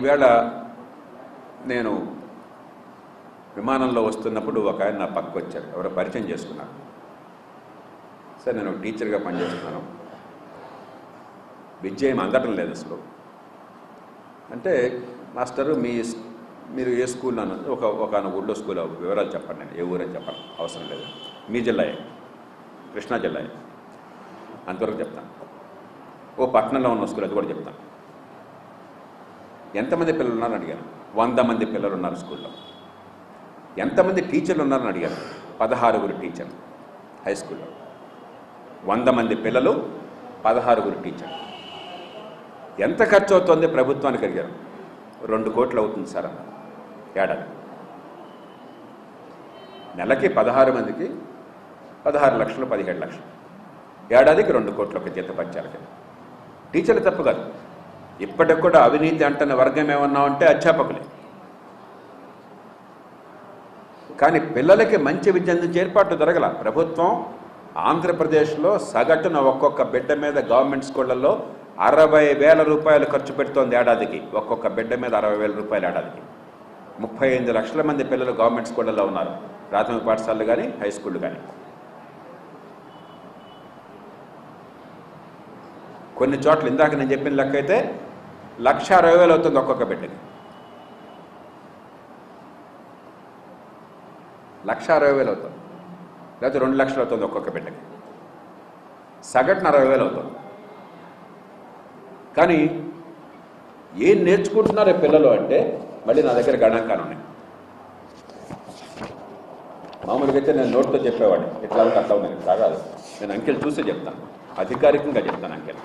ఈవేళ నేను విమానంలో వస్తున్నప్పుడు ఒక ఆయన నా పక్కకు వచ్చారు, ఎవరో పరిచయం చేసుకున్నారు. సార్ నేను టీచర్గా పనిచేస్తున్నాను, విద్య ఏమి అందటం లేదు అసలు అంటే, మాస్టరు మీరు ఏ స్కూల్ అన్నది ఒక ఊళ్ళో స్కూల్ వివరాలు చెప్పండి. నేను ఏ ఊరని చెప్పాను అవసరం లేదు, మీ జిల్లాయే, కృష్ణా జిల్లాయే, అంతవరకు చెప్తాను. ఓ పట్టణంలో ఉన్న స్కూల్ అది కూడా చెప్తాను. ఎంతమంది పిల్లలు ఉన్నారని అడిగాను. 100 మంది పిల్లలు ఉన్నారు స్కూల్లో. ఎంతమంది టీచర్లు ఉన్నారని అడిగాను. 16 టీచర్లు హై స్కూల్లో. 100 మంది పిల్లలు, 16 టీచర్లు. ఎంత ఖర్చు అవుతుంది ప్రభుత్వానికి అడిగారు. 2 కోట్లు అవుతుంది సార్ అన్న ఏడాది. నెలకి 16 మందికి 16 లక్షలు, 17 లక్షలు, ఏడాదికి 2 కోట్లు ఒక జీతపత్యాలకి. టీచర్లు తప్పు కాదు. ఇప్పటికి కూడా అవినీతి అంటున్న వర్గం ఏమన్నా ఉంటే అధ్యాపకులే. కానీ పిల్లలకి మంచి విద్య అందించే ఏర్పాటు జరగల. ప్రభుత్వం ఆంధ్రప్రదేశ్లో సగటున ఒక్కొక్క బిడ్డ మీద గవర్నమెంట్ స్కూళ్ళల్లో 60,000 రూపాయలు ఖర్చు పెడుతోంది ఏడాదికి. ఒక్కొక్క బిడ్డ మీద 60,000 రూపాయలు ఏడాదికి. 35 లక్షల మంది పిల్లలు గవర్నమెంట్ స్కూళ్ళల్లో ఉన్నారు, ప్రాథమిక పాఠశాలలు కానీ హై స్కూళ్ళు కానీ. కొన్ని చోట్ల ఇందాక నేను చెప్పిన లెక్క అయితే 1,60,000 అవుతుంది ఒక్కొక్క బిడ్డకి. 1,60,000 అవుతుంది, లేకపోతే 2 లక్షలు అవుతుంది ఒక్కొక్క బిడ్డకి. సగటున 60,000 అవుతుంది. కానీ ఏం నేర్చుకుంటున్నారో పిల్లలు అంటే మళ్ళీ నా దగ్గర గణాంకాలు ఉన్నాయి. మామూలుగా అయితే నేను నోట్తో చెప్పేవాడిని, ఇట్లా అట్లా ఉన్నాయి కాదు. నేను అంకెలు చూసే చెప్తాను, అధికారికంగా చెప్తాను అంకెలు.